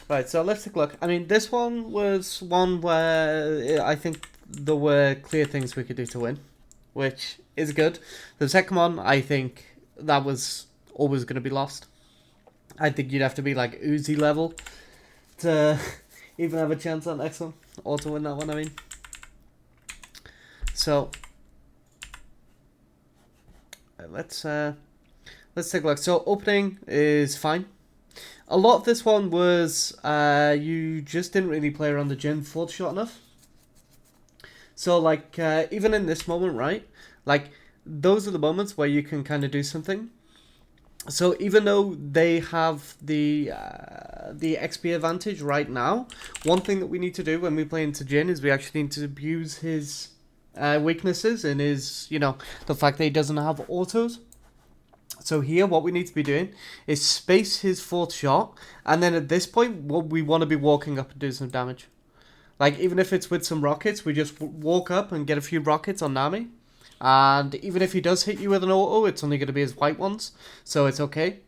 Right, so let's take a look. I mean, this one was one where I think there were clear things we could do to win, which is good. The second one, I think that was always going to be lost. I think you'd have to be like Uzi level to even have a chance on the next one, or to win that one, I mean. So, let's take a look. So, opening is fine. A lot of this one was you just didn't really play around the gym full shot enough. So like even in this moment, right? Like those are the moments where you can kind of do something. So even though they have the XP advantage right now, one thing that we need to do when we play into Jin is we actually need to abuse his weaknesses and his, the fact that he doesn't have autos. So here, what we need to be doing is space his fourth shot, and then at this point, we want to be walking up and do some damage. Like, even if it's with some rockets, we just walk up and get a few rockets on Nami. And even if he does hit you with an auto, it's only going to be his white ones, so it's okay.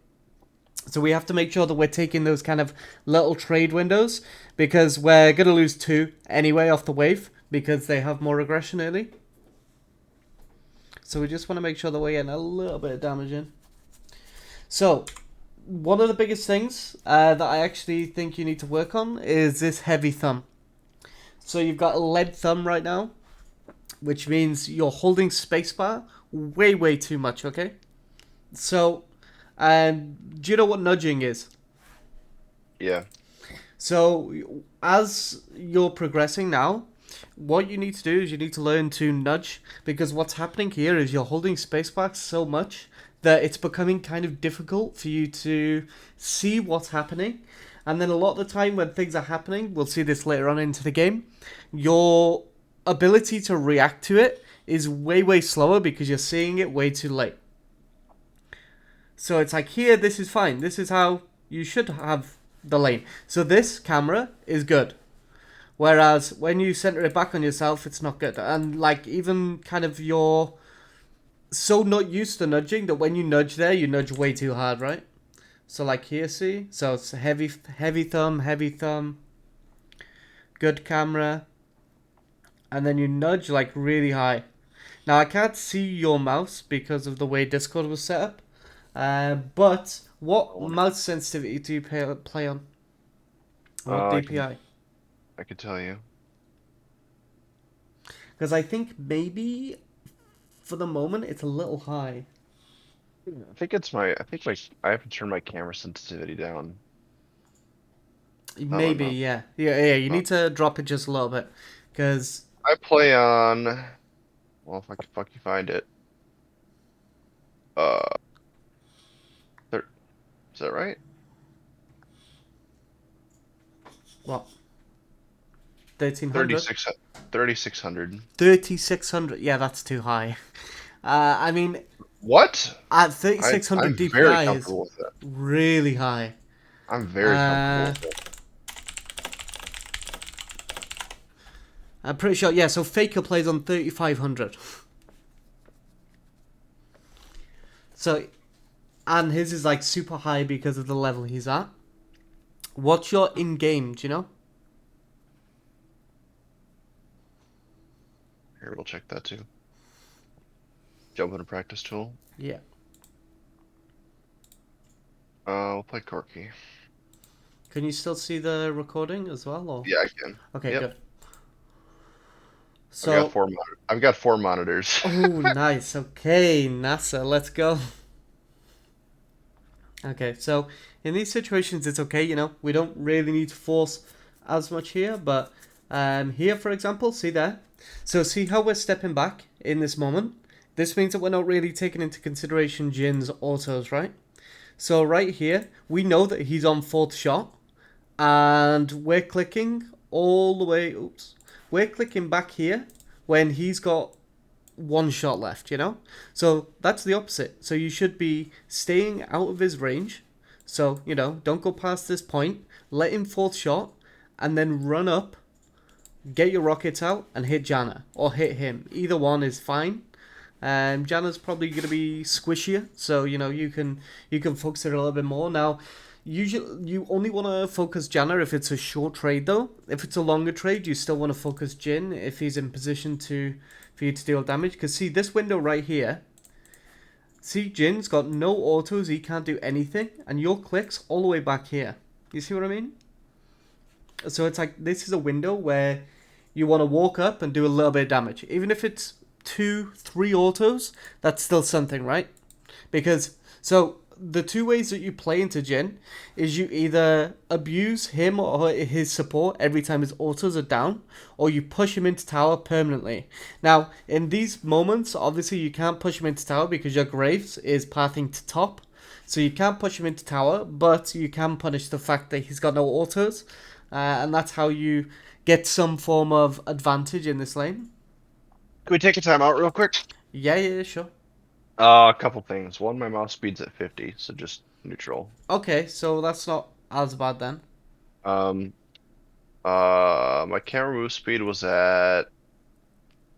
So we have to make sure that we're taking those kind of little trade windows, because we're going to lose 2 anyway off the wave, because they have more aggression early. So we just want to make sure that we're getting a little bit of damage in. So, one of the biggest things that I actually think you need to work on is this heavy thumb. So you've got a lead thumb right now, which means you're holding spacebar way too much, okay? So, do you know what nudging is? Yeah. So, as you're progressing now, what you need to do is you need to learn to nudge, because what's happening here is you're holding spacebar so much that it's becoming kind of difficult for you to see what's happening. And then a lot of the time when things are happening, we'll see this later on into the game, your ability to react to it is way slower because you're seeing it way too late. So it's like here, this is fine. This is how you should have the lane. So this camera is good. Whereas when you center it back on yourself, it's not good. And like even kind of you're so not used to nudging that when you nudge there, you nudge way too hard, right? So like here, see? So it's heavy thumb, good camera, and then you nudge like really high. Now I can't see your mouse because of the way Discord was set up, but what mouse sensitivity do you play on? What Uh, I can DPI? I can tell you. Because I think maybe for the moment it's a little high. I have to turn my camera sensitivity down. I don't Maybe, know. yeah. You Uh, need to drop it just a little bit, because I play on, well, if I can fucking find it. Uh, thir is that right? what 1300, 36, 3600. 3600. Yeah, that's too high. I mean, What? at 3600 I'm very DPI is comfortable with that. really high. I'm very comfortable Uh, with it. I'm pretty sure. Yeah, so Faker plays on 3500. So, and his is like super high because of the level he's at. What's your in game? Do you know? Here, we'll check that too. Jump in a practice tool. Yeah. We'll play Corky. Can you still see the recording as well? Or Yeah, I can. okay, Yep. good. So, I've got 4 monitors. oh, nice. Okay, NASA, let's go. Okay, so in these situations, it's okay. We don't really need to force as much here, but here, for example, see there. So see how we're stepping back in this moment. This means that we're not really taking into consideration Jin's autos, right? So right here, we know that he's on fourth shot, and we're clicking all the way. Oops, we're clicking back here when he's got one shot left, So that's the opposite. So you should be staying out of his range. So, don't go past this point. Let him fourth shot, and then run up, get your rockets out, and hit Janna. Or hit him. Either one is fine. Janna's probably going to be squishier, so, you can focus it a little bit more. Now, Usually, you only want to focus Janna if it's a short trade, though. If it's a longer trade, you still want to focus Jin if he's in position for you to deal damage. Because see, this window right here, see, Jin's got no autos, he can't do anything, and your click's all the way back here. You see what I mean? So it's like, this is a window where you want to walk up and do a little bit of damage. Even if it's 2, 3 autos, that's still something, right? Because, so, the two ways that you play into Jin is you either abuse him or his support every time his autos are down, or you push him into tower permanently. Now, in these moments, obviously you can't push him into tower because your Graves is pathing to top. So you can't push him into tower, but you can punish the fact that he's got no autos. And that's how you get some form of advantage in this lane. Can we take a time out real quick? Yeah, sure. A couple things. One, my mouse speed's at 50, so just neutral. Okay, so that's not as bad then. Um, my camera move speed was at,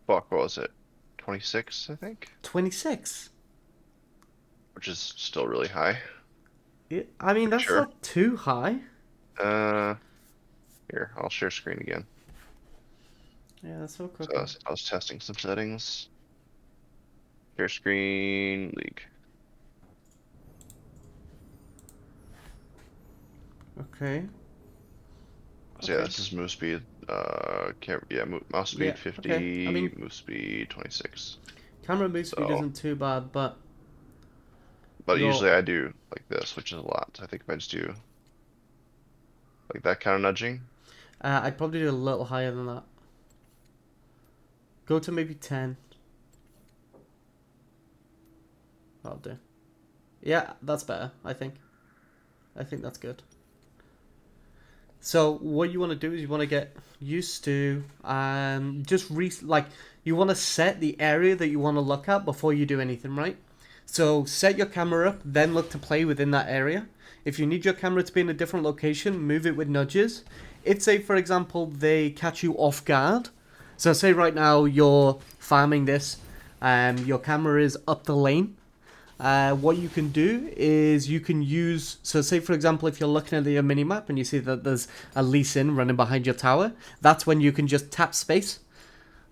fuck, what was it? 26, I think? 26. Which is still really high. I mean, that's Sure. not too high. Uh, Here, I'll share screen again. Yeah, that's so quick. So I was testing some settings. Share screen, league. Okay. So yeah, this is move speed. Mouse speed Yeah, 50, okay. I mean, move speed 26. camera move speed So, isn't too bad, but but your usually I do like this, which is a lot. I think if I just do like that kind of nudging. I'd probably do a little higher than that. Go to maybe 10. That'll do. Yeah, that's better, I think. I think that's good. So what you want to do is you want to get used to you want to set the area that you want to look at before you do anything, right? So set your camera up, then look to play within that area. If you need your camera to be in a different location, move it with nudges. If, say, for example, they catch you off guard, so say right now you're farming this, your camera is up the lane, what you can do is you can use, so say for example if you're looking at your minimap and you see that there's a Lee Sin running behind your tower, that's when you can just tap space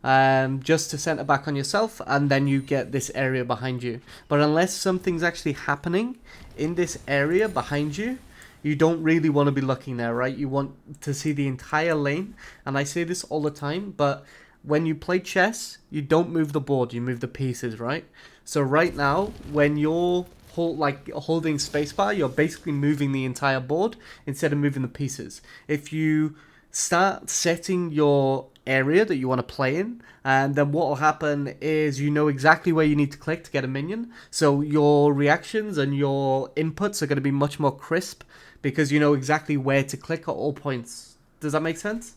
just to center back on yourself, and then you get this area behind you. But unless something's actually happening in this area behind you, you don't really want to be looking there, right? You want to see the entire lane, and I say this all the time, but when you play chess, you don't move the board, you move the pieces, right? So right now, when you're holding spacebar, you're basically moving the entire board instead of moving the pieces. If you start setting your area that you want to play in, and then what will happen is you know exactly where you need to click to get a minion. So your reactions and your inputs are going to be much more crisp because you know exactly where to click at all points. Does that make sense?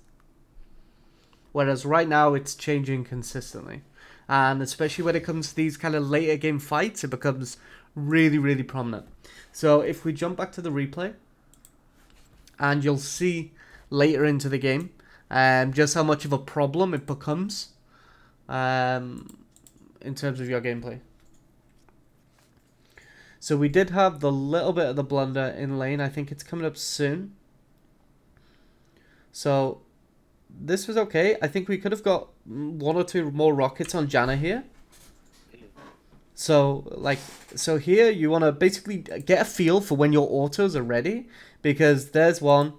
Whereas right now it's changing consistently. And especially when it comes to these kind of later game fights, it becomes really, really prominent. So if we jump back to the replay, and you'll see later into the game just how much of a problem it becomes in terms of your gameplay. So we did have the little bit of the blunder in lane. I think it's coming up soon. So this was okay. I think we could have got 1 or 2 more rockets on Janna here. So here you want to basically get a feel for when your autos are ready, because there's one.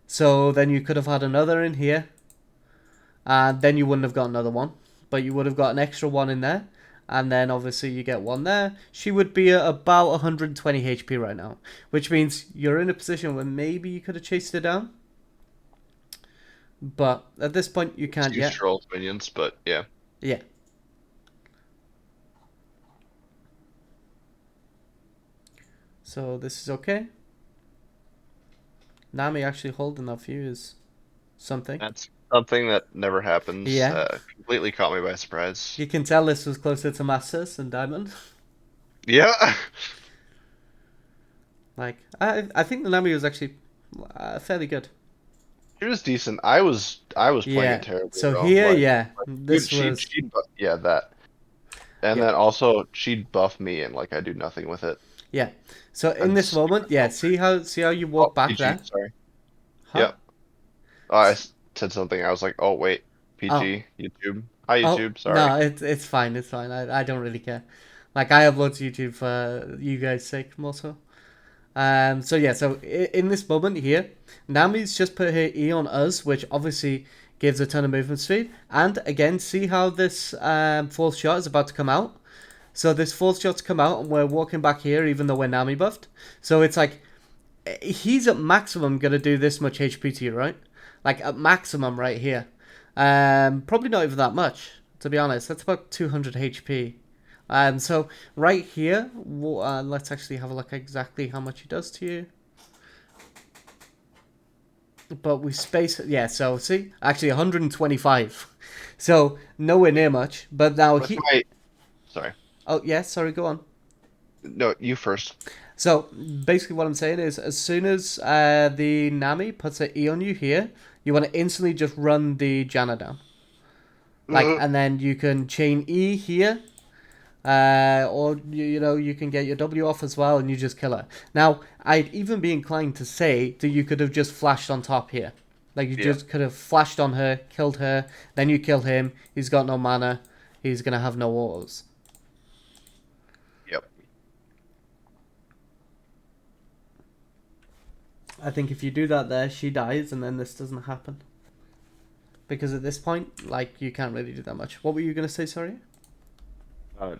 So then you could have had another in here, and then you wouldn't have got another one, but you would have got an extra one in there, and then obviously you get one there. She would be at about 120 HP right now, which means you're in a position where maybe you could have chased her down. But at this point, you can't yet. Trolls minions, but yeah. Yeah. So this is okay. Nami actually holding that view is something. That's something that never happens. Yeah. Completely caught me by surprise. You can tell this was closer to Masters than Diamond. Yeah. Like, I think the Nami was actually fairly good. She was decent. I was playing Yeah. it terribly. So wrong. here, Like, yeah, dude, this was yeah, that. And yeah. then also she'd buff me and like I do nothing with it. Yeah. So in I'm this moment, yeah, see how you walk Oh, back PG, there? sorry. Huh? Yep. Said something. I was like, oh wait, Oh, PG, YouTube. Hi oh YouTube, sorry. no, it's fine, it's fine. I don't really care. Like I upload to YouTube for you guys' sake more so. So yeah, so in this moment here, Nami's just put her E on us, which obviously gives a ton of movement speed. And again, see how this fourth shot is about to come out. So this fourth shot's come out, and we're walking back here, even though we're Nami buffed. So it's like he's at maximum gonna do this much HP to you, right? Like at maximum right here. Probably not even that much, to be honest. That's about 200 HP. So right here, let's actually have a look at exactly how much he does to you. But we space, yeah. So see, actually 125. So nowhere near much. But now What's he. my sorry. Oh yeah, sorry. Go on. No, you first. So basically, what I'm saying is, as soon as the Nami puts an E on you here, you want to instantly just run the Janna down. Like, Uh, and then you can chain E here, or you know you can get your W off as well, and you just kill her. Now, I'd even be inclined to say that you could have just flashed on top here, like you yeah. just could have flashed on her, killed her, then you kill him. He's got no mana. He's gonna have no autos. Yep. I think if you do that there, she dies, and then this doesn't happen. Because at this point, like, you can't really do that much. What were you gonna say? Sorry. Uh,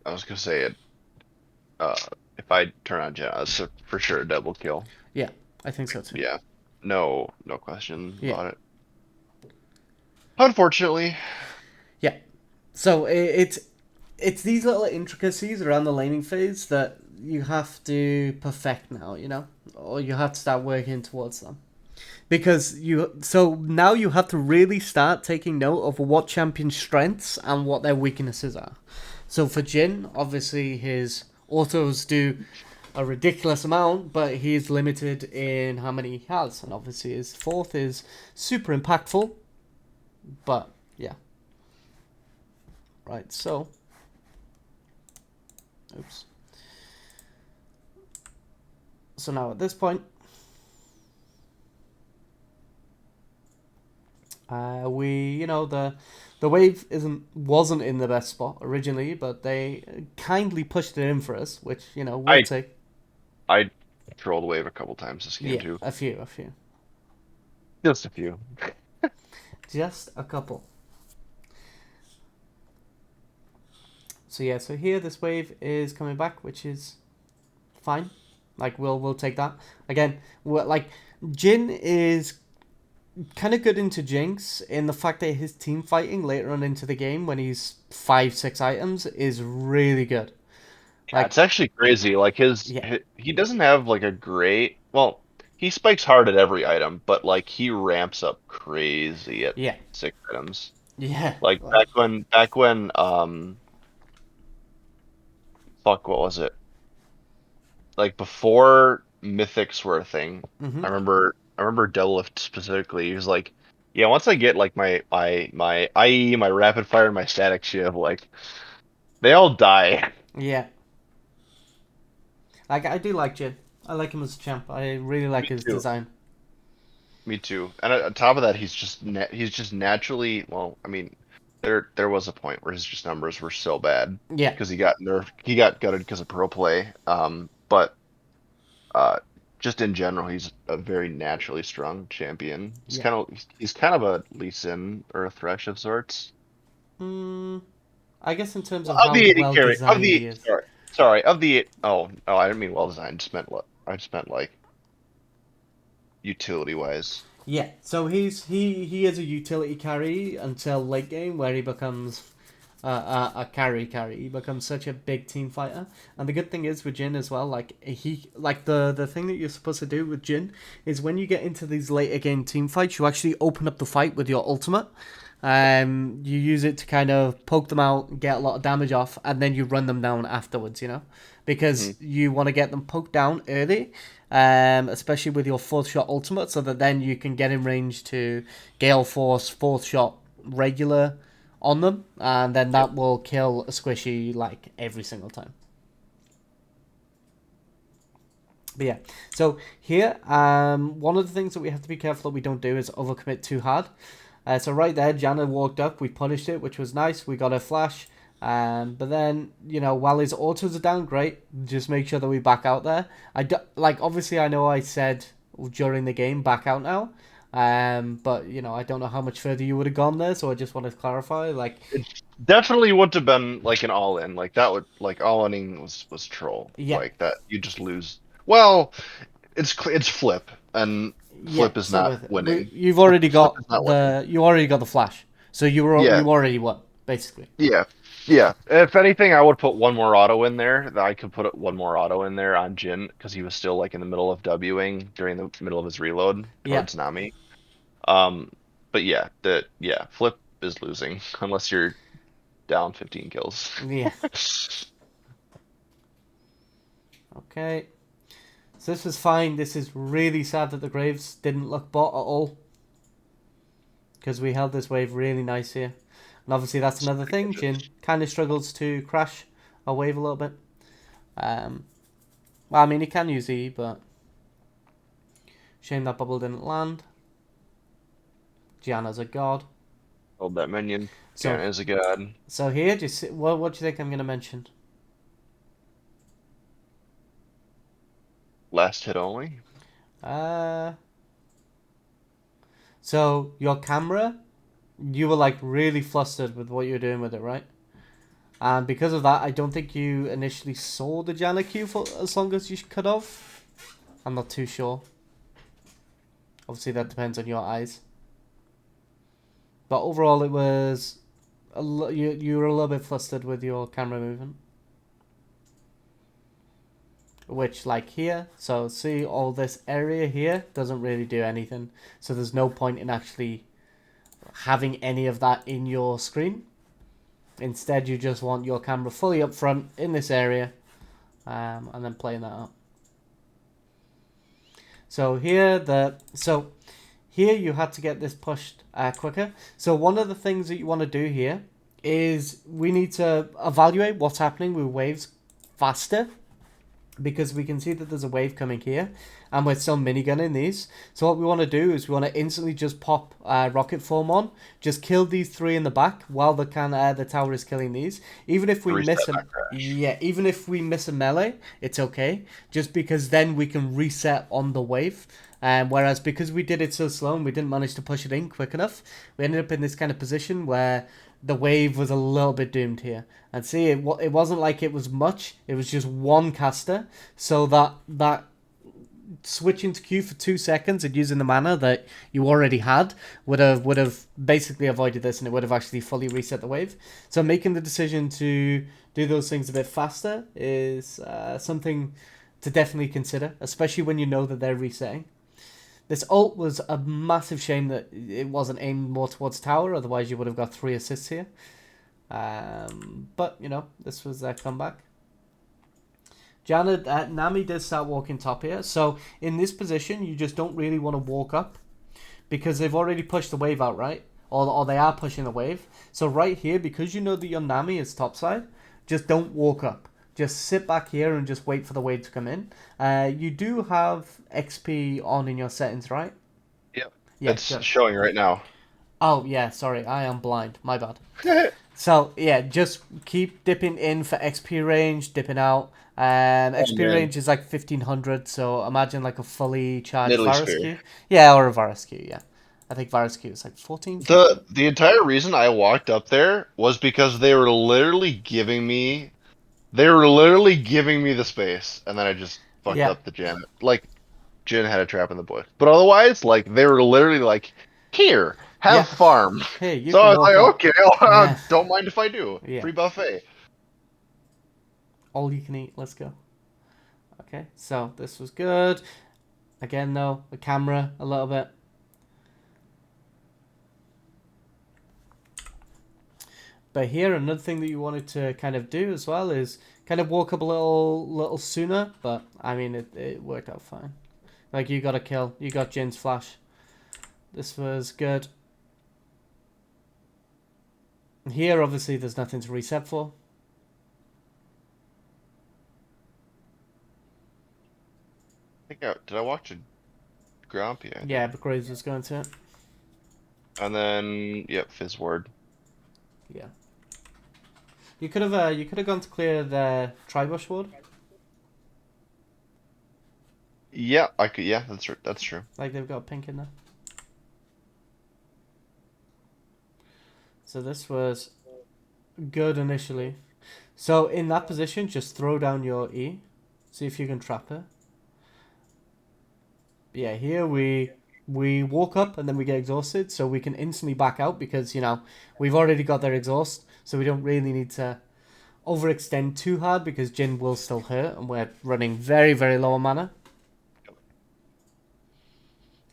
I was gonna say it. Uh, if I turn on Jenna, it's for sure a double kill. Yeah, I think so too. Yeah. No question Yeah, about it. Unfortunately. yeah. So it's these little intricacies around the laning phase that you have to perfect now, you know, or you have to start working towards them. Because so now you have to really start taking note of what champion's strengths and what their weaknesses are. So for Jin, obviously his autos do a ridiculous amount, but he's limited in how many he has, and obviously his fourth is super impactful. But yeah, right. So, oops. So now at this point, you know, the wave wasn't in the best spot originally, but they kindly pushed it in for us, which you know we'll I take. I trolled wave a couple times this game Yeah, too. a few, Just a few. just a couple. So yeah, so here this wave is coming back, which is fine. Like we'll take that again. Like Jin is kind of good into Jinx in the fact that his team fighting later on into the game when he's 5 6 items is really good. Yeah, Like it's actually crazy. Like yeah, he doesn't have like a great, well, he spikes hard at every item, but like he ramps up crazy at yeah, 6 items. yeah. Like Like back when fuck, what was it? Like before mythics were a thing. mm-hmm. I remember Deadlift specifically. He was like, yeah, once I get like my IE, my rapid fire, and my static shiv, like they all die. Yeah. Like I do like Jin. I like him as a champ. I really like Me his too. design. Me too. And on top of that, he's just naturally, well, I mean, there was a point where his just numbers were so bad Yeah, because he got gutted because of pro play. But uh, just in general, he's a very naturally strong champion. yeah. He's kind of a Lee Sin or a Thresh of sorts. Mm, I guess in terms Well, of of how the 80 well carry, of designed he the is. of the oh, I didn't mean well designed. I just meant like utility wise. Yeah, so he is a utility carry until late game where he becomes a carry. He becomes such a big team fighter. And the good thing is with Jin as well, like he like the thing that you're supposed to do with Jin is when you get into these later game team fights, you actually open up the fight with your ultimate. You use it to kind of poke them out, get a lot of damage off, and then you run them down afterwards. You know, because Hmm. you want to get them poked down early, especially with your fourth shot ultimate, so that then you can get in range to Gale Force fourth shot regular on them, and then Yep. that will kill a squishy like every single time. But yeah, so here, one of the things that we have to be careful that we don't do is overcommit too hard. So right there, Janna walked up, we punished it, which was nice. We got a flash. But then, while his autos are down, great. Just make sure that we back out there. Obviously, I know I said during the game, back out now. But, I don't know how much further you would have gone there, so I just wanted to clarify. It definitely wouldn't have been like an all in. Like that would like all inning was troll. Yeah, Like that you just lose. Well, it's flip and yeah. flip is So not with winning. you've already Flip got is not winning. the flash, so Yeah, you already won basically. yeah, yeah. If anything, I would put one more auto in there. That I could put one more auto in there on Jin because he was still like in the middle of Wing during the middle of his reload Yeah, towards Nami. Um, but yeah, flip is losing unless you're down 15 kills. yeah. Okay. So this was fine. This is really sad that the Graves didn't look bot at all. Because we held this wave really nice here. And obviously that's another thing. Jin kind of struggles to crash a wave a little bit. Um, well, I mean, he can use E, but shame that bubble didn't land. Gianna's a god. Hold that minion. So, Janet is a god. so here, what do you think I'm going to mention? Last hit only. Uh, so your camera, you were like really flustered with what you were doing with it, right? And because of that, I don't think you initially saw the Janna Q for as long as you could have. I'm not too sure. Obviously, that depends on your eyes. But overall, it was you were a little bit flustered with your camera movement. Which, like here, so see all this area here doesn't really do anything. So there's no point in actually having any of that in your screen. Instead, you just want your camera fully up front in this area, and then playing that up. So here you had to get this pushed quicker. So one of the things that you want to do here is we need to evaluate what's happening with waves faster, because we can see that there's a wave coming here and we're still minigunning these. So what we want to do is we want to instantly just pop rocket form on, just kill these three in the back while the tower is killing these. Even if we Reset miss that crash. even if we miss a melee, it's okay, just because then we can reset on the wave. Whereas because we did it so slow and we didn't manage to push it in quick enough, we ended up in this kind of position where the wave was a little bit doomed here. And see, it wasn't like it was much. It was just one caster. So that switching to Q for 2 seconds and using the mana that you already had would have basically avoided this, and it would have actually fully reset the wave. So making the decision to do those things a bit faster is something to definitely consider, especially when you know that they're resetting. This ult was a massive shame that it wasn't aimed more towards tower, otherwise you would have got 3 assists here. But, this was their comeback. Nami did start walking top here, so in this position you just don't really want to walk up, because they've already pushed the wave out, right? Or they are pushing the wave. So right here, because you know that your Nami is topside, just don't walk up. Just sit back here and just wait for the wave to come in. You do have XP on in your settings, right? Yep. Yeah, It's good. showing right now. Oh, yeah, sorry, I am blind. My bad. So, yeah, just keep dipping in for XP range, dipping out. Oh XP man. range is like 1500, so imagine like a fully charged Nidalee Varus Sphere. Q. Yeah, or a Varus Q, yeah. I think Varus Q is like 1450. The entire reason I walked up there was because they were literally giving me the space, and then I just fucked Yeah, up the Janet. Like Jin had a trap in the bush. But otherwise, like they were literally like, "Here, have yeah. farm." Hey, you So can I was like, walk up. "Okay, Yeah, don't mind if I do. yeah. Free buffet." All you can eat, let's go. Okay, so this was good. Again, though, the camera a little bit. But here, another thing that you wanted to kind of do as well is kind of walk up a little sooner. But I mean, it worked out fine. Like you got a kill, you got Jin's flash. This was good. Here, obviously, there's nothing to reset for. Yeah, did I watch a Grumpy, I Yeah, think. but Graves was going to it. And then, yep, Fizzward. Yeah. You could have gone to clear the Tribush ward. Yeah, I could. Yeah, that's true. Like they've got pink in there. So this was good initially. So in that position, just throw down your E. See if you can trap her. Yeah, here we walk up and then we get exhausted, so we can instantly back out because, you know, we've already got their exhaust, so we don't really need to overextend too hard because Jin will still hurt and we're running very, very low on mana.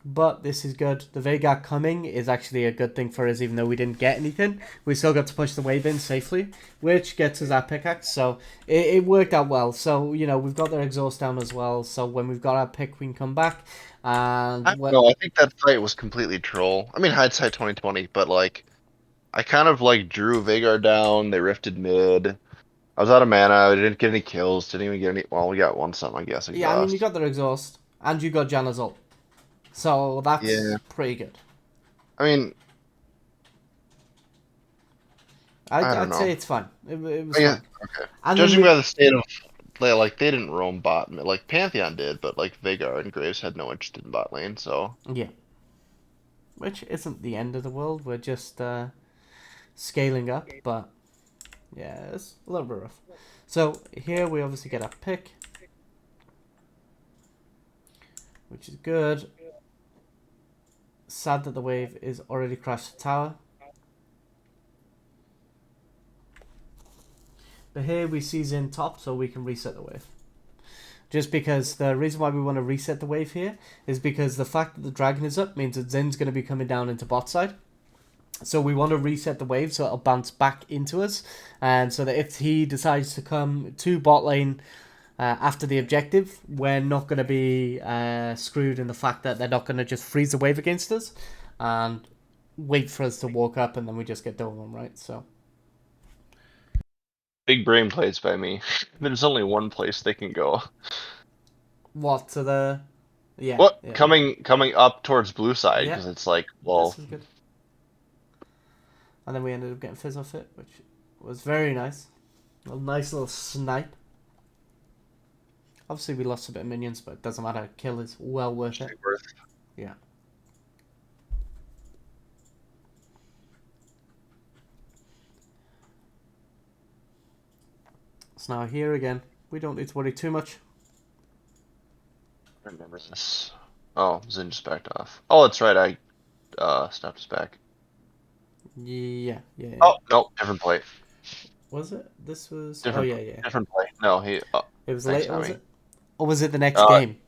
But this is good. The Veigar coming is actually a good thing for us, even though we didn't get anything. We still got to push the wave in safely, which gets us our pickaxe. So it worked out well. So, you know, we've got their exhaust down as well. So when we've got our pick, we can come back. And I don't know. I think that fight was completely troll. I mean, hindsight 2020, but like, I kind of like drew Vagar down. They rifted mid. I was out of mana. I didn't get any kills. Didn't even get any. Well, we got one something, I guess, yeah, I mean, you exhaust. got their exhaust and you got Janna's ult. So Yeah. that's pretty good. I mean, I don't I'd say know. it's fine. It was I guess, fine. okay. And then Judging we, by the state of like they didn't roam bot. Like Pantheon did, but like Vagar and Graves had no interest in bot lane. So yeah, which isn't the end of the world. We're just scaling up, but yeah, it's a little bit rough. So here we obviously get our pick, which is good. Sad that the wave is already crashed the tower. But here we see Xin top, so we can reset the wave. Just because the reason why we want to reset the wave here is because the fact that the dragon is up means that Zin's going to be coming down into bot side. So we want to reset the wave so it'll bounce back into us. And so that if he decides to come to bot lane after the objective, we're not going to be screwed in the fact that they're not going to just freeze the wave against us and wait for us to walk up and then we just get done on, right? So big brain plays by me. There's only one place they can go. what to the yeah, What yeah, coming up towards blue side yeah. because it's like, This well, is good. And then we ended up getting fizz off it, which was very nice. A nice little snipe. Obviously, we lost a bit of minions, but it doesn't matter. Kill is well worth it. worth. Yeah. So now here again, we don't need to worry too much. I remember this. Oh, Zin just backed off. Oh, that's right. I snapped his back. Yeah, yeah, yeah. Oh no, different play. Was it? This was. Oh Different yeah, yeah. different play. No, he. Oh, It was thanks, later, was Nami. it? Or was it the next Uh, game?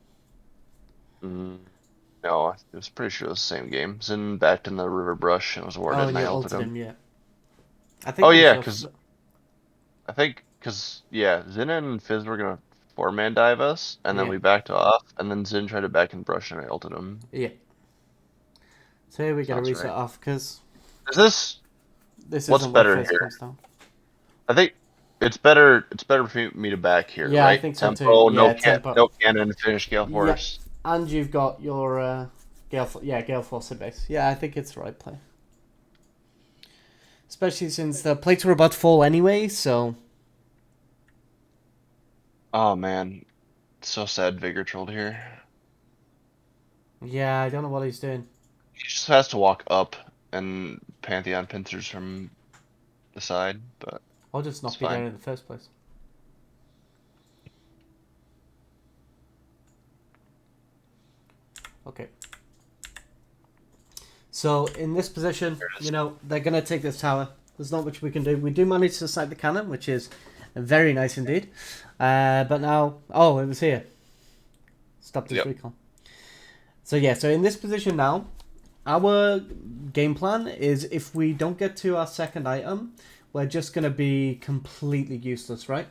mm, no, I was pretty sure it was the same game. Zin backed in the river brush and was Oh, warded, and and I you ulted ulted him. him, yeah. I think Oh it was yeah, your. because I think because yeah, Zin and Fizz were gonna four-man dive us, and then Yeah, we backed off, and then Zin tried to back in brush, and I ulted him. yeah. So here we gotta Sounds reset right. off because Is this this what's isn't where better Fizz here? comes down. I think it's better. It's better for me to back here, Yeah, I right? think so too. Tempo, Yeah, tempo. no cannon, finish Gale Yeah, Force. and you've got your Gale Force base. Yeah, I think it's the right play. Especially since the plates were about to fall anyway, so Oh man, so sad. Vigor trolled here. yeah, I don't know what he's doing. He just has to walk up, and Pantheon pincers from the side, but I'll just it's not be there fine. in the first place. Okay. So in this position, There it you is. know, they're gonna take this tower. There's not much we can do. We do manage to snipe the cannon, which is very nice indeed. But now, oh, it was here. Stop this Yep. recall. So yeah, so in this position now, our game plan is if we don't get to our second item, we're just gonna be completely useless, right?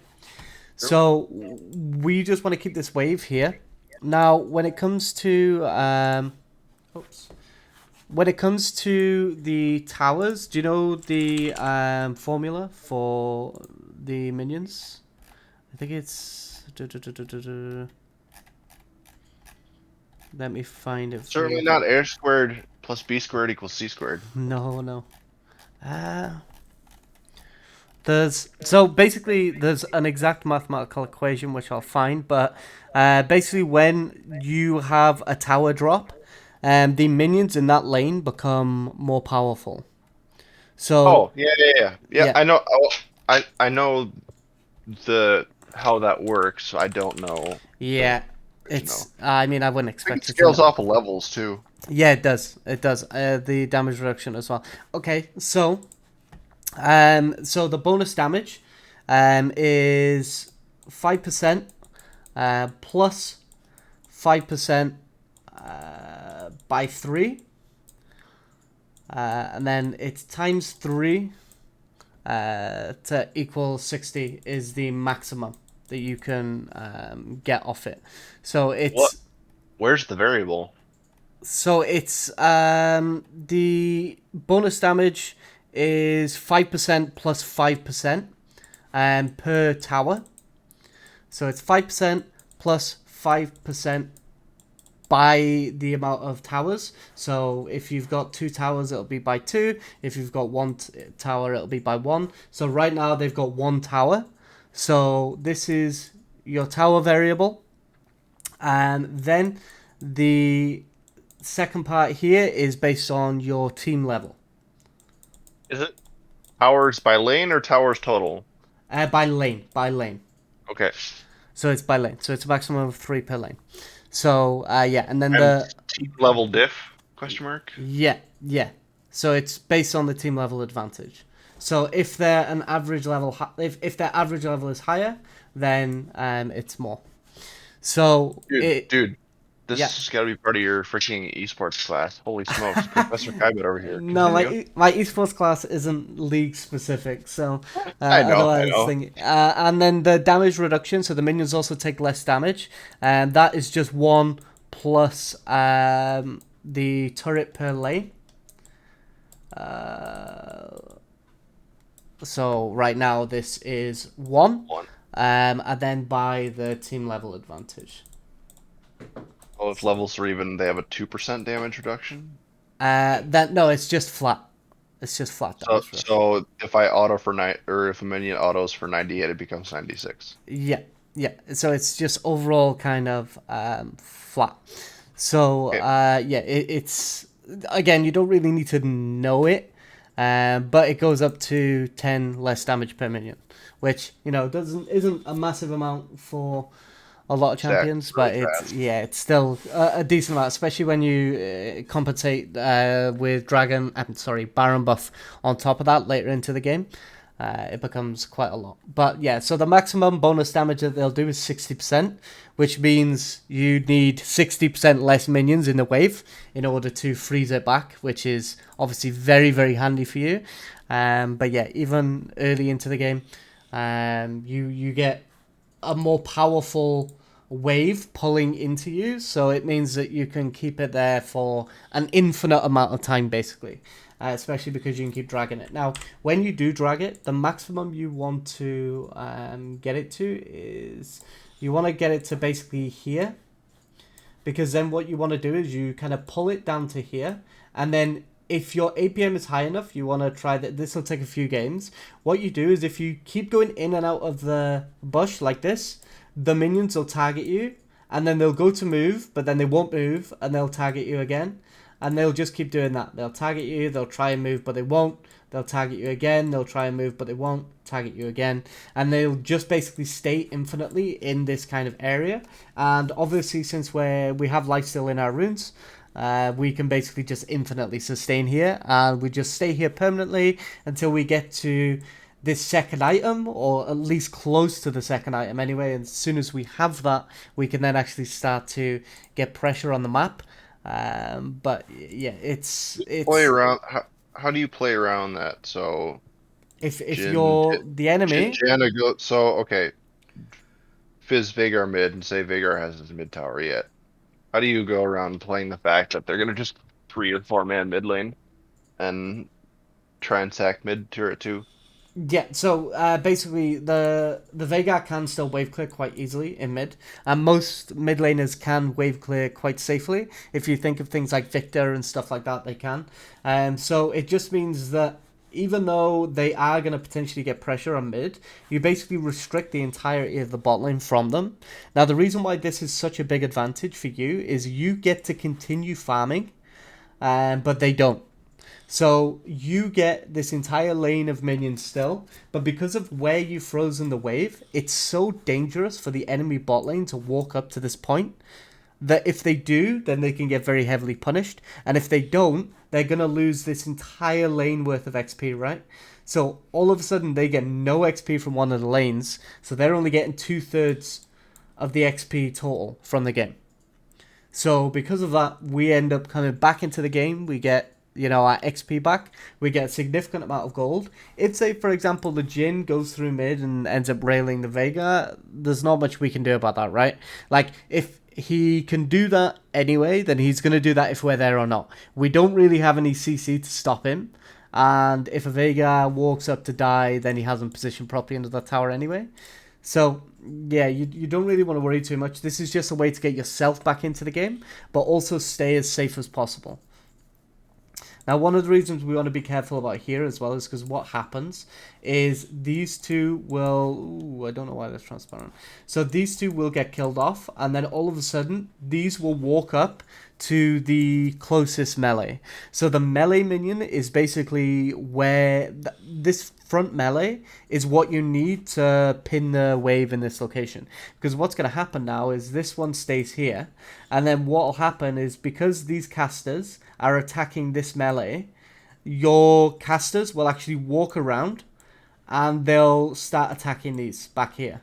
Yep. So we just want to keep this wave here. Now, when it comes to oops. When it comes to the towers, do you know the formula for the minions? I think it's Let me find it for you Certainly not again. A squared plus B squared equals C squared. No, no. Uh, so basically there's an exact mathematical equation which I'll find, but basically when you have a tower drop, the minions in that lane become more powerful. So Oh, yeah. Yeah, yeah, I know. Oh, I know the how that works. I don't know the yeah, equation though. I mean I wouldn't I think it expect it to scales know. off of levels too. Yeah, it does. It does. The damage reduction as well. Okay, so the bonus damage, is 5%, plus 5% by 3, and then it's times 3 to equal 60 is the maximum that you can get off it. So What? it's Where's the variable? the bonus damage is 5% plus 5% per tower. So it's 5% plus 5% by the amount of towers. So if you've got 2 towers, it'll be by 2. If you've got one tower, it'll be by 1. So right now they've got 1 tower. So this is your tower variable. And then the second part here is based on your team level. Is it towers by lane or towers total? By lane, by lane. Okay. So it's by lane. So it's a maximum of 3 per lane. So yeah, and then And the team level diff? Question mark. yeah. So it's based on the team level advantage. So if they're an average level, if their average level is higher, then it's more. So Dude, this yeah. has got to be part of your freaking esports class. Holy smokes, Professor Kybit over here. No, Continue. my esports class isn't league specific, so I otherwise know. thing. And then the damage reduction, so the minions also take less damage, and that is just 1 plus the turret per lane. So right now this is 1, One. and then by the team level advantage. Oh, if levels are even, they have a 2% damage reduction. That no, it's just flat. It's just flat So, damage reduction. so if I auto for or if a minion autos for 98, it becomes 96. Yeah, yeah. So it's just overall kind of flat. So Okay. yeah, it's again you don't really need to know it, but it goes up to 10 less damage per minion, which doesn't isn't a massive amount for a lot of Stacks champions, really but it's fast. yeah, it's still a decent amount, especially when you compensate with Dragon. I'm sorry, Baron buff on top of that later into the game. It becomes quite a lot. But yeah, so the maximum bonus damage that they'll do is 60%, which means you need 60% less minions in the wave in order to freeze it back, which is obviously very, very handy for you. But yeah, even early into the game, you get a more powerful wave pulling into you, so it means that you can keep it there for an infinite amount of time, basically. Especially because you can keep dragging it. Now, when you do drag it, the maximum you want to get it to is you want to get it to basically here, because then what you want to do is you kind of pull it down to here, and then if your APM is high enough, you want to try that. This will take a few games. What you do is if you keep going in and out of the bush like this, the minions will target you, and then they'll go to move, but then they won't move, and they'll target you again, and they'll just keep doing that. They'll target you, they'll try and move, but they won't. They'll target you again, they'll try and move, but they won't target you again. And they'll just basically stay infinitely in this kind of area. And obviously, since we have lifesteal in our runes, we can basically just infinitely sustain here. And we just stay here permanently until we get to this second item, or at least close to the second item anyway. And as soon as we have that, we can then actually start to get pressure on the map. But yeah, Play it's around. How do you play around that? So if Jin, you're the enemy, Janna go. So okay, Fizz Veigar mid and say Veigar has his mid tower yet. How do you go around playing the fact that they're gonna just 3 or 4 man mid lane and try and sack mid turret too? Yeah, so basically the Veigar can still wave clear quite easily in mid, and most mid laners can wave clear quite safely. If you think of things like Victor and stuff like that, they can. So it just means that even though they are going to potentially get pressure on mid, you basically restrict the entirety of the bot lane from them. Now, the reason why this is such a big advantage for you is you get to continue farming, but they don't. So you get this entire lane of minions still, but because of where you've frozen the wave, it's so dangerous for the enemy bot lane to walk up to this point that if they do, then they can get very heavily punished. And if they don't, they're going to lose this entire lane worth of XP, right? So all of a sudden, they get no XP from one of the lanes. So they're only getting 2/3 of the XP total from the game. So because of that, we end up coming back into the game. We get, our XP back. We get a significant amount of gold. If, say, for example, the Jin goes through mid and ends up railing the Vega, there's not much we can do about that, right? Like, if he can do that anyway, then he's going to do that if we're there or not. We don't really have any CC to stop him. And if a Vega walks up to die, then he hasn't positioned properly under that tower anyway. So, yeah, you don't really want to worry too much. This is just a way to get yourself back into the game, but also stay as safe as possible. Now, one of the reasons we want to be careful about here as well is because what happens is these two will... Ooh, I don't know why that's transparent. So these two will get killed off, and then all of a sudden, these will walk up to the closest melee. So the melee minion is basically where... This front melee is what you need to pin the wave in this location. Because what's going to happen now is this one stays here, and then what will happen is because these casters are attacking this melee, your casters will actually walk around and they'll start attacking these back here.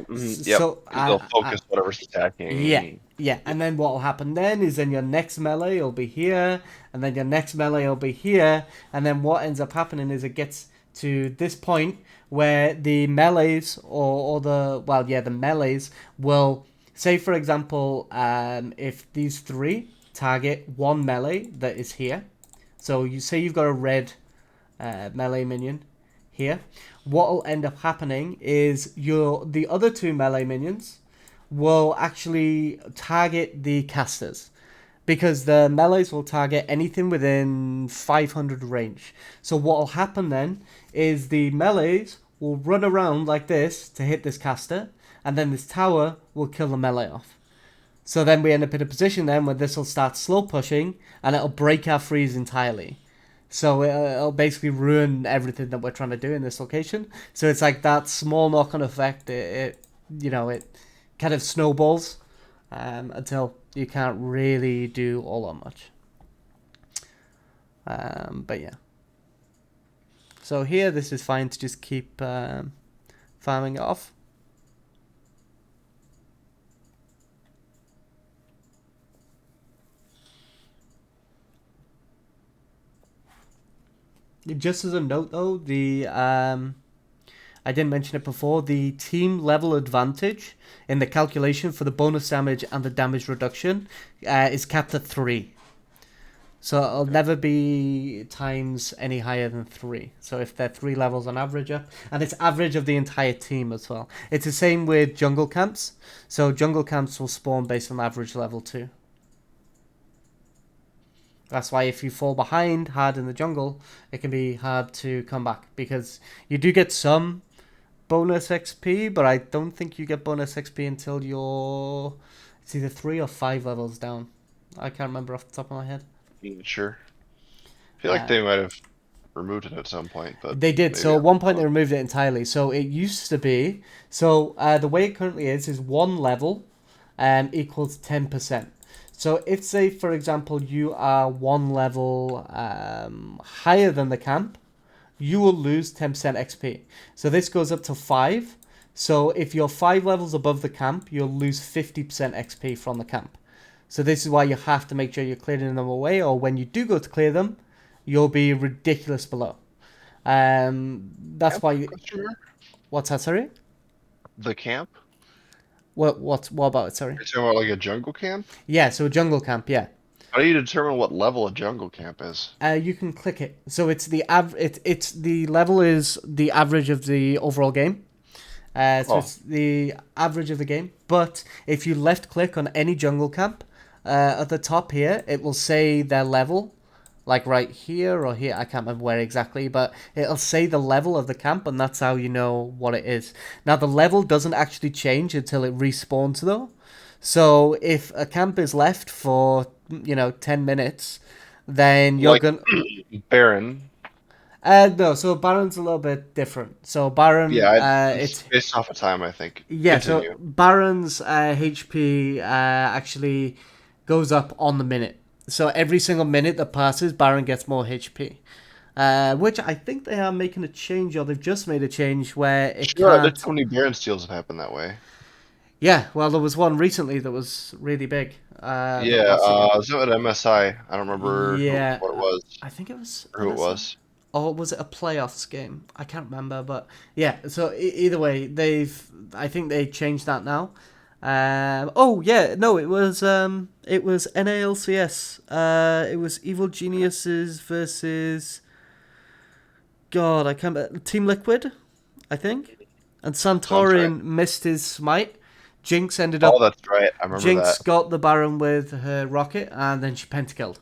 Yep. So They'll focus whatever's yeah, attacking. yeah, and then what will happen then is then your next melee will be here, and then your next melee will be here, and then what ends up happening is it gets to this point where the melees or the the melees will say, for example, if these three target one melee that is here, so you say you've got a red melee minion here, what will end up happening is the other two melee minions will actually target the casters because the melees will target anything within 500 range. So what will happen then is the melees will run around like this to hit this caster, and then this tower will kill the melee off. So then we end up in a position then where this will start slow pushing and it'll break our freeze entirely. So it'll basically ruin everything that we're trying to do in this location. So it's like that small knock-on effect. It kind of snowballs until you can't really do all that much. But yeah. So here, this is fine to just keep farming it off. Just as a note, though, I didn't mention it before, the team level advantage in the calculation for the bonus damage and the damage reduction is capped at 3. So it'll never be times any higher than 3. So if they're 3 levels on average up, and it's average of the entire team as well. It's the same with jungle camps. So jungle camps will spawn based on average level too. That's why if you fall behind hard in the jungle, it can be hard to come back because you do get some bonus XP, but I don't think you get bonus XP until it's either 3 or 5 levels down. I can't remember off the top of my head. Sure. I feel like they might have removed it at some point, but they did. So at one point they removed it entirely. So it used to be. So the way it currently is 1 level equals 10%. So if, say, for example, you are 1 level higher than the camp, you will lose 10% XP. So this goes up to 5. So if you're 5 levels above the camp, you'll lose 50% XP from the camp. So this is why you have to make sure you're clearing them away, or when you do go to clear them, you'll be ridiculous below. That's why. What's that? Sorry. The camp. What about it? Sorry. You're talking about like a jungle camp? Yeah. So a jungle camp. Yeah. How do you determine what level a jungle camp is? You can click it, so it's the it's the level is the average of the overall game. So Oh, it's the average of the game. But if you left click on any jungle camp, at the top here, it will say their level, like right here or here. I can't remember where exactly, but it'll say the level of the camp, and that's how you know what it is. Now, the level doesn't actually change until it respawns, though. So if a camp is left for 10 minutes, then you're like gonna Baron. no, so Baron's a little bit different. So Baron, Yeah, it's based off of time, I think. yeah, so Continue. Baron's HP actually goes up on the minute. So every single minute that passes, Baron gets more HP. Which I think they are making a change, or they've just made a change where it Sure, there's can't. so many Baron steals have happened that way. Yeah, well, there was one recently that was really big. That Yeah, was again. was it at MSI? I don't remember Yeah, what it was I think it was or who it MSI. was. Or was it a playoffs game? I can't remember, but yeah. So either way, I think they changed that now. Oh yeah, no, it was NALCS. It was Evil Geniuses versus God. I can't remember. Team Liquid, I think, and Sounds right. Santorin missed his smite. Jinx ended Oh, up. that's right. I remember Jinx that. got the Baron with her rocket, and then she pentakilled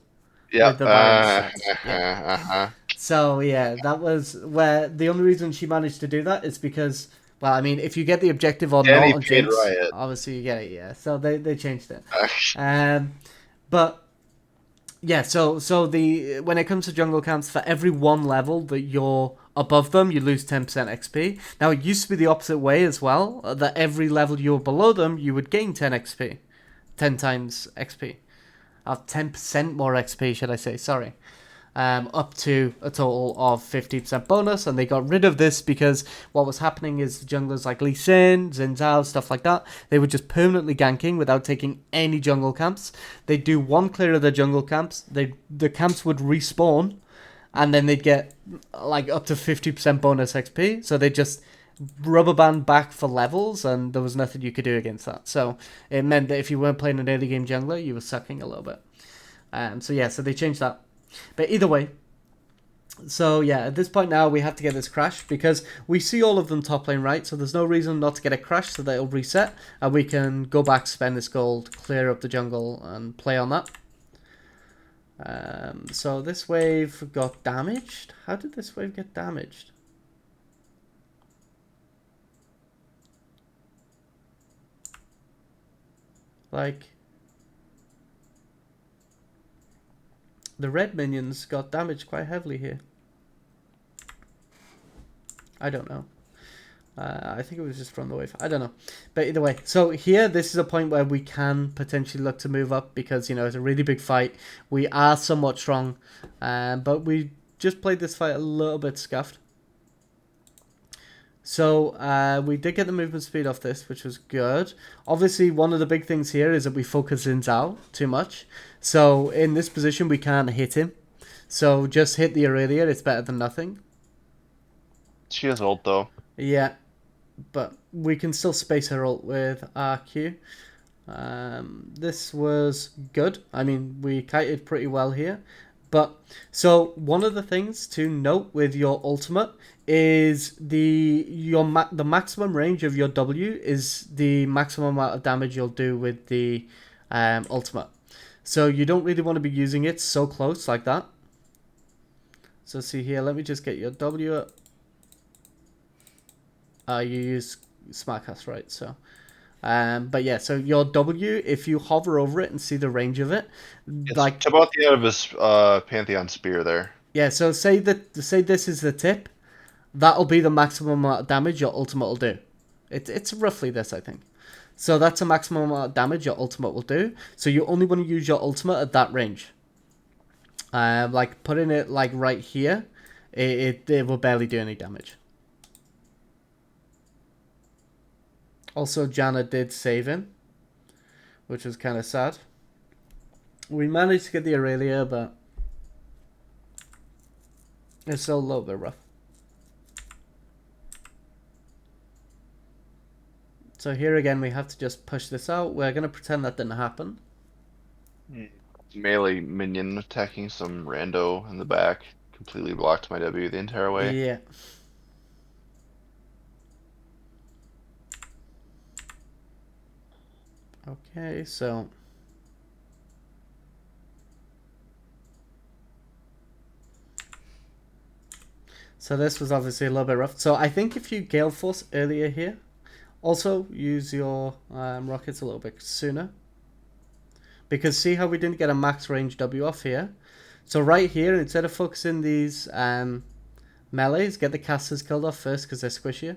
Yeah. with the Baron strats. Yeah. Uh-huh. So yeah, that was where the only reason she managed to do that is because, well, I mean, if you get the objective or not Danny on paid Jinx, Riot. obviously you get it. Yeah, so they changed it. Um, but yeah, so the when it comes to jungle camps, for every one level that you're above them, you lose 10% XP. Now it used to be the opposite way as well. That every level you were below them, you would gain 10 XP, 10 times XP, 10% more XP, should I say? Sorry. Up to a total of 50% bonus, and they got rid of this because what was happening is junglers like Lee Sin, Xin Zhao, stuff like that, they were just permanently ganking without taking any jungle camps. They'd do one clear of the jungle camps, the camps would respawn, and then they'd get like up to 50% bonus XP, so they just rubber band back for levels, and there was nothing you could do against that. So it meant that if you weren't playing an early game jungler, you were sucking a little bit. So yeah, so they changed that. But either way, so yeah, at this point now we have to get this crash because we see all of them top lane, right? So there's no reason not to get a crash so that it'll reset and we can go back, spend this gold, clear up the jungle and play on that. So this wave got damaged. How did this wave get damaged? Like, the red minions got damaged quite heavily here. I don't know. I think it was just from the wave. I don't know. But either way, so here, this is a point where we can potentially look to move up because, it's a really big fight. We are somewhat strong, but we just played this fight a little bit scuffed. So we did get the movement speed off this, which was good. Obviously, one of the big things here is that we focus Xin Zhao too much. So in this position, we can't hit him. So just hit the Aurelia. It's better than nothing. She has ult though. Yeah, but we can still space her ult with RQ. This was good. I mean, we kited pretty well here. But so one of the things to note with your ultimate is the maximum range of your W is the maximum amount of damage you'll do with the ultimate. So you don't really want to be using it so close like that. So see here, let me just get your W up. You use Smartcast, right? So, but yeah, so your W, if you hover over it and see the range of it, It's like to about the end of his Pantheon spear there. yeah, so say this is the tip, that'll be the maximum amount of damage your ultimate will do. It's roughly this, I think. So that's a maximum amount of damage your ultimate will do. So you only want to use your ultimate at that range. Like putting it like right here, it will barely do any damage. Also, Janna did save him, which was kind of sad. We managed to get the Aurelia, but it's still a little bit rough. So here again, we have to just push this out. We're going to pretend that didn't happen. Melee minion attacking some rando in the back. Completely blocked my W the entire way. Yeah. Okay, so this was obviously a little bit rough. So I think if you Gale Force earlier here, also use your rockets a little bit sooner. Because see how we didn't get a max range W off here? So right here, instead of focusing these melees, get the casters killed off first because they're squishier.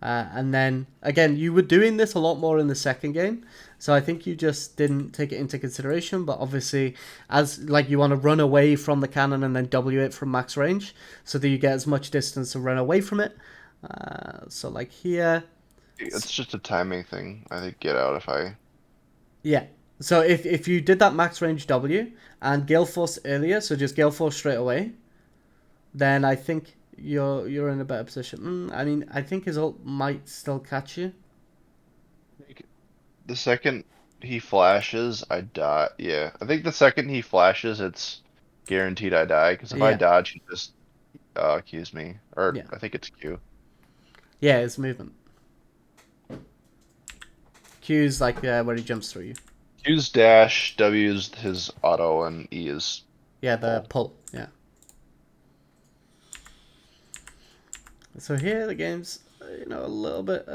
And then, again, you were doing this a lot more in the second game. So I think you just didn't take it into consideration. But obviously, as like you want to run away from the cannon and then W it from max range so that you get as much distance to run away from it. So like here... It's just a timing thing. I think get out if I... Yeah. So if you did that max range W and Gale Force earlier, so just Gale Force straight away, then I think you're in a better position. I mean, I think his ult might still catch you. The second he flashes, I die. Yeah, I think the second he flashes, it's guaranteed I die. Because if I Yeah. dodge, he just Qs me. Or Yeah. I think it's Q. Yeah, his movement. Q's like where he jumps through you. Q's dash, W's his auto, and E is Yeah, the pull. Yeah. So here the game's a little bit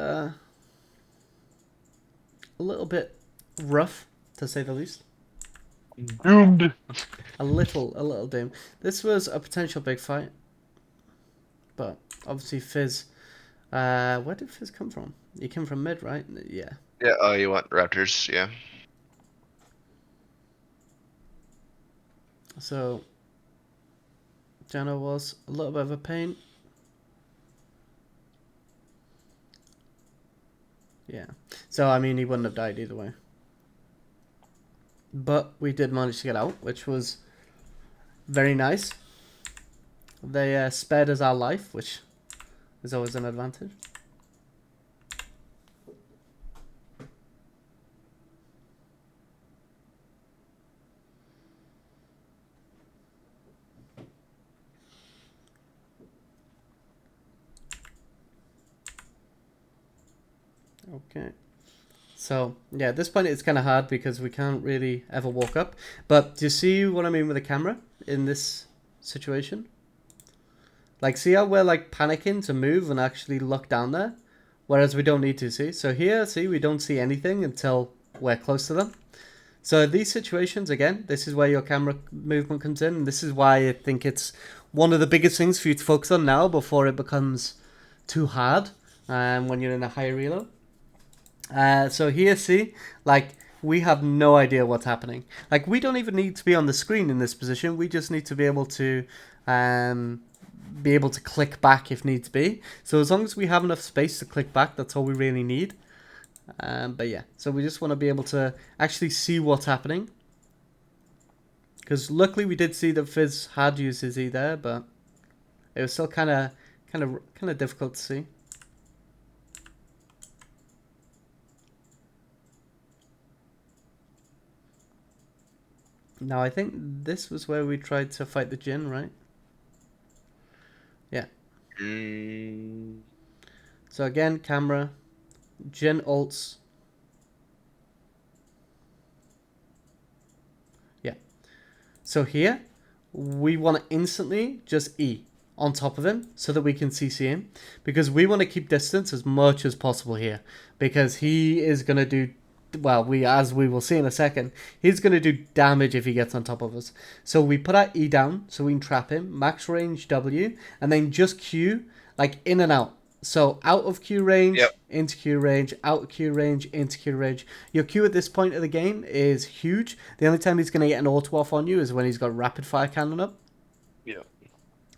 rough to say the least. doomed. A little doomed. This was a potential big fight, but obviously Fizz. Where did Fizz come from? He came from mid, right? Yeah. Yeah. Oh, you want Raptors? Yeah. So Jano was a little bit of a pain. Yeah. So I mean, he wouldn't have died either way. But we did manage to get out, which was very nice. They spared us our life, which is always an advantage. Okay. So, yeah, at this point it's kind of hard because we can't really ever walk up. But do you see what I mean with the camera in this situation? Like, see how we're, like, panicking to move and actually look down there? Whereas we don't need to, see? So here, see, we don't see anything until we're close to them. So these situations, again, this is where your camera movement comes in. And this is why I think it's one of the biggest things for you to focus on now before it becomes too hard when you're in a higher reload. So here, see, like, we have no idea what's happening. Like, we don't even need to be on the screen in this position. We just need to be able to click back if needs be. So as long as we have enough space to click back, that's all we really need. But yeah, so we just want to be able to actually see what's happening. Because luckily we did see that Fizz had used his E there, but it was still kind of difficult to see. Now I think this was where we tried to fight the Jin, right? Yeah. So again, camera, Jin ults. Yeah. So here, we want to instantly just E on top of him so that we can CC him. Because we want to keep distance as much as possible here. Because he is going to do... Well, as we will see in a second, he's going to do damage if he gets on top of us. So we put our E down so we can trap him. Max range W. And then just Q, like in and out. So out of Q range, Yep. into Q range, out of Q range, into Q range. Your Q at this point of the game is huge. The only time he's going to get an auto off on you is when he's got rapid fire cannon up. Yeah.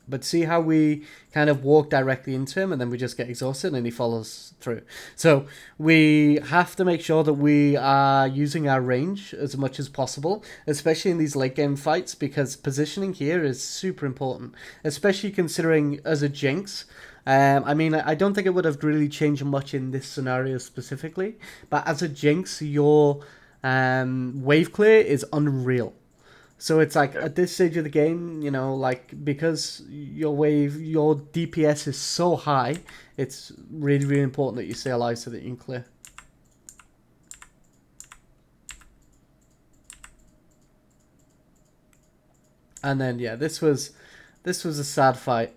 But see how we kind of walk directly into him and then we just get exhausted and he follows through. So we have to make sure that we are using our range as much as possible, especially in these late game fights, because positioning here is super important, especially considering as a Jinx. I mean, I don't think it would have really changed much in this scenario specifically, but as a Jinx, your wave clear is unreal. So it's like at this stage of the game, you know, like because your DPS is so high, it's really, really important that you stay alive so that you can clear. And then yeah, this was a sad fight.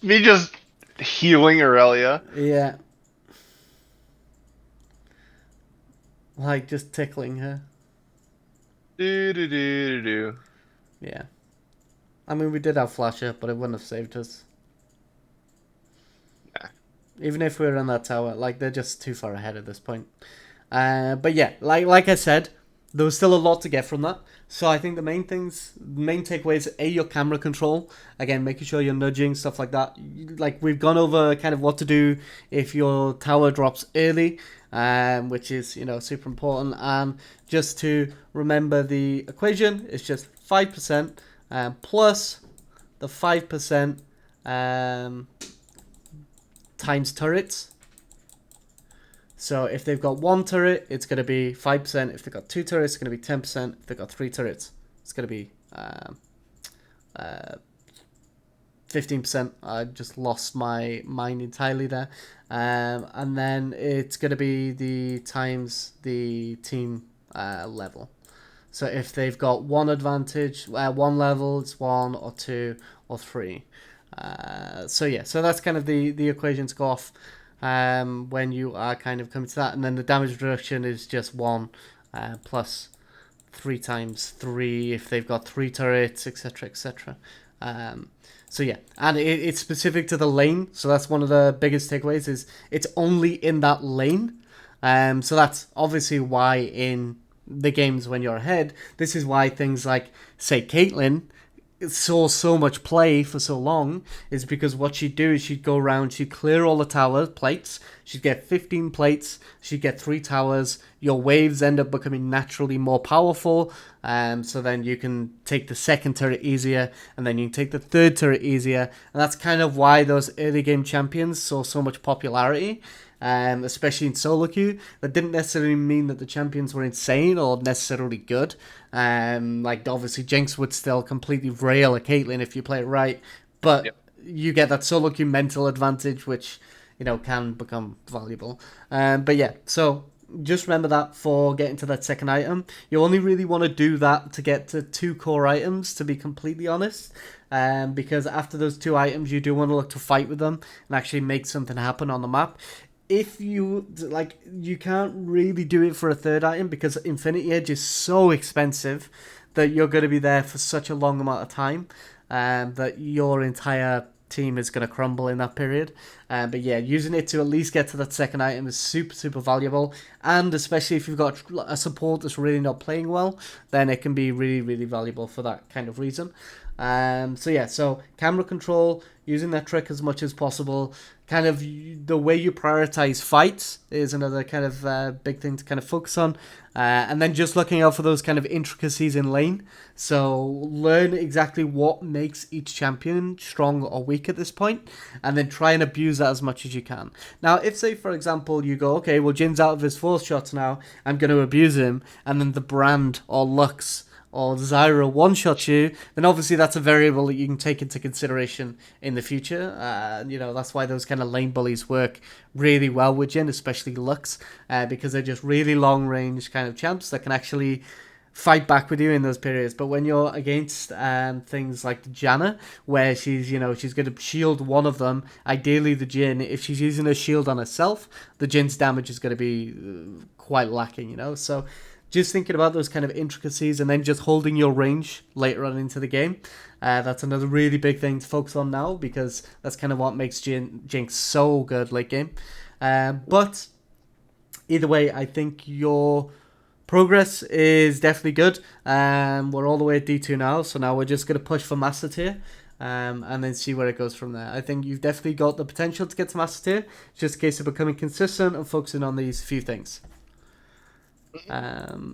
Me just healing Aurelia. Yeah. Like just tickling her. Do do do do do. Yeah. I mean, we did have Flasher, but it wouldn't have saved us. Nah. Even if we were in that tower, like they're just too far ahead at this point. But yeah, like I said, there was still a lot to get from that. So I think the main takeaways, your camera control. Again, making sure you're nudging, stuff like that. Like we've gone over kind of what to do if your tower drops early, which is, you know, super important. And just to remember the equation, it's just 5% plus the 5% times turrets. So if they've got one turret, it's going to be 5%. If they've got two turrets, it's going to be 10%. If they've got three turrets, it's going to be 15%. I just lost my mind entirely there. And then it's going to be the times the team level. So if they've got one advantage, one level, it's 1 or 2 or 3. So yeah, so that's kind of the equation to go off when you are kind of coming to that. And then the damage reduction is just 1 plus 3 times 3 if they've got 3 turrets, etc., etc. So yeah, and it's specific to the lane. So that's one of the biggest takeaways, is it's only in that lane. So that's obviously why in the games when you're ahead, this is why things like, say, Caitlyn saw so much play for so long, is because what she'd do is she'd go around, she'd clear all the tower plates, she'd get 15 plates, she'd get 3 towers, your waves end up becoming naturally more powerful, so then you can take the second turret easier, and then you can take the third turret easier, and that's kind of why those early game champions saw so much popularity. Especially in solo queue. That didn't necessarily mean that the champions were insane or necessarily good. Like obviously Jinx would still completely rail a Caitlyn if you play it right, but Yep. you get that solo queue mental advantage, which, you know, can become valuable. But yeah, so just remember that for getting to that second item. You only really want to do that to get to 2 core items, to be completely honest. Because after those 2 items, you do want to look to fight with them and actually make something happen on the map. If you like, you can't really do it for a third item because Infinity Edge is so expensive that you're going to be there for such a long amount of time, that your entire team is going to crumble in that period. But yeah, using it to at least get to that second item is super, super valuable. And especially if you've got a support that's really not playing well, then it can be really, really valuable for that kind of reason. So yeah, so camera control, using that trick as much as possible. Kind of the way you prioritize fights is another kind of big thing to kind of focus on. And then just looking out for those kind of intricacies in lane. So learn exactly what makes each champion strong or weak at this point, and then try and abuse that as much as you can. Now, if, say, for example, you go, okay, well, Jin's out of his 4th shots now, I'm going to abuse him, and then the Brand or Lux or Zyra one-shot you, then obviously that's a variable that you can take into consideration in the future. You know, that's why those kind of lane bullies work really well with Jhin, especially Lux, because they're just really long-range kind of champs that can actually fight back with you in those periods. But when you're against things like Janna, where she's going to shield one of them, ideally the Jhin, if she's using a shield on herself, the Jin's damage is going to be quite lacking, you know? So just thinking about those kind of intricacies and then just holding your range later on into the game. That's another really big thing to focus on now, because that's kind of what makes Jinx so good late game. But either way, I think your progress is definitely good. We're all the way at D2 now, so now we're just going to push for Master Tier. And then see where it goes from there. I think you've definitely got the potential to get to Master Tier. It's just a case of becoming consistent and focusing on these few things.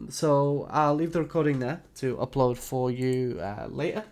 So I'll leave the recording there to upload for you later.